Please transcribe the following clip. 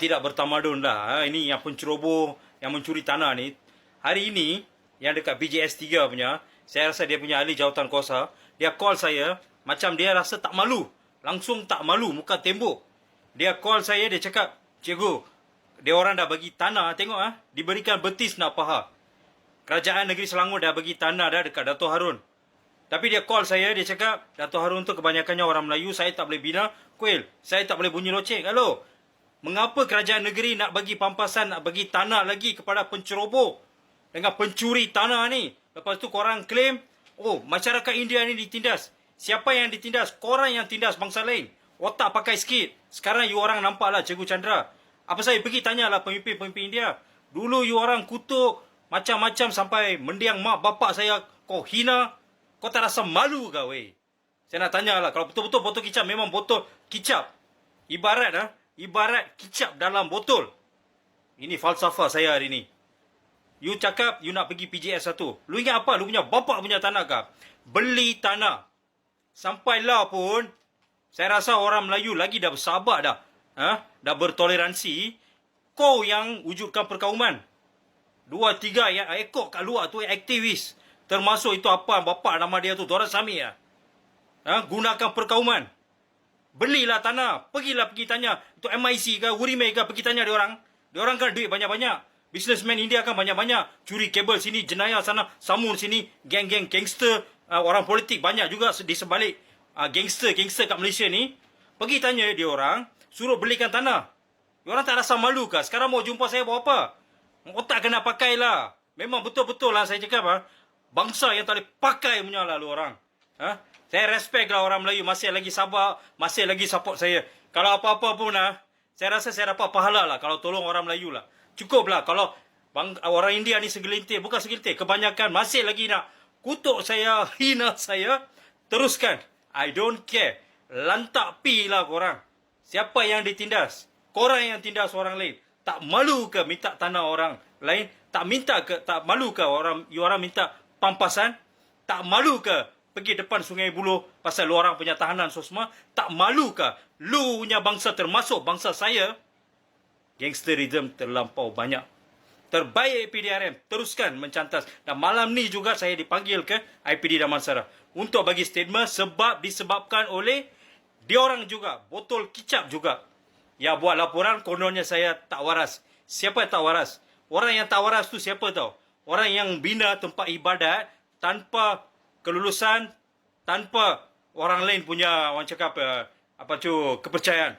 tidak bertamadun lah. Ini yang penceroboh, yang mencuri tanah ni. Hari ini, yang dekat PJS 3 punya, saya rasa dia punya ahli jawatan kuasa, dia call saya, macam dia rasa tak malu. Langsung tak malu, muka tembok. Dia call saya, dia cakap, "Cikgu, dia orang dah bagi tanah, tengok diberikan betis nak paha. Kerajaan Negeri Selangor dah bagi tanah dah dekat Dato' Harun. Tapi dia call saya, dia cakap, Dato' Harun tu kebanyakannya orang Melayu, saya tak boleh bina kuil. Saya tak boleh bunyi loceng. Halo, mengapa kerajaan negeri nak bagi pampasan, nak bagi tanah lagi kepada penceroboh dengan pencuri tanah ni? Lepas tu korang claim, oh, masyarakat India ni ditindas. Siapa yang ditindas? Korang yang tindas bangsa lain. Otak pakai sikit. Sekarang you orang nampak lah Cikgu Chandra. Apa saya pergi tanyalah pemimpin-pemimpin India. Dulu you orang kutuk macam-macam sampai mendiang mak bapak saya. Kau hina. Kau tak rasa malu ke weh? Saya nak tanya lah. Kalau betul-betul botol kicap memang botol kicap. Ibarat kicap dalam botol. Ini falsafah saya hari ni. You cakap you nak pergi PJS 1. Lu ingat apa? Lu punya bapak punya tanah ke? Beli tanah. Sampailah pun, saya rasa orang Melayu lagi dah bersabar dah. Dah bertoleransi. Kau yang wujudkan perkauman. 2-3 yang ekor kat luar tu aktivis. Termasuk itu apa bapa nama dia tu, Dorat Sami ya. Gunakan perkauman. Belilah tanah. Pergi tanya. Itu MIC ke, Urimei ke, pergi tanya dia orang. Dia orang kan duit banyak-banyak. Businessman India kan banyak-banyak. Curi kabel sini, jenayah sana, samun sini, geng-geng gangster, orang politik banyak juga di sebalik gangster kat Malaysia ni. Pergi tanya dia orang, suruh belikan tanah. Dia orang tak rasa malu ke? Sekarang mau jumpa saya buat apa? Otak kena pakai lah. Memang betul-betul lah saya cakap bangsa yang tak boleh pakai punya lah lu orang. Saya respect lah orang Melayu. Masih lagi sabar. Masih lagi support saya. Kalau apa-apa pun saya rasa saya dapat pahala lah. Kalau tolong orang Melayu lah. Cukup lah. Kalau orang India ni segelintir. Bukan segelintir. Kebanyakan masih lagi nak kutuk saya. Hina saya. Teruskan. I don't care. Lantak pi lah korang. Siapa yang ditindas? Korang yang tindas orang lain. Tak malu ke minta tanah orang lain? Tak malu ke you orang minta pampasan? Tak malu ke pergi depan Sungai Buloh pasal lu orang punya tahanan semua? Tak malu ke lu punya bangsa termasuk bangsa saya? Gangsterism terlampau banyak. Terbaik PDRM teruskan mencantas. Dan malam ni juga saya dipanggil ke IPD Damansara untuk bagi statement disebabkan oleh diorang juga, botol kicap juga. Ya buat laporan kononnya saya tak waras. Siapa yang tak waras? Orang yang tak waras tu siapa tahu? Orang yang bina tempat ibadat tanpa kelulusan, tanpa orang lain punya, orang cakap, kepercayaan.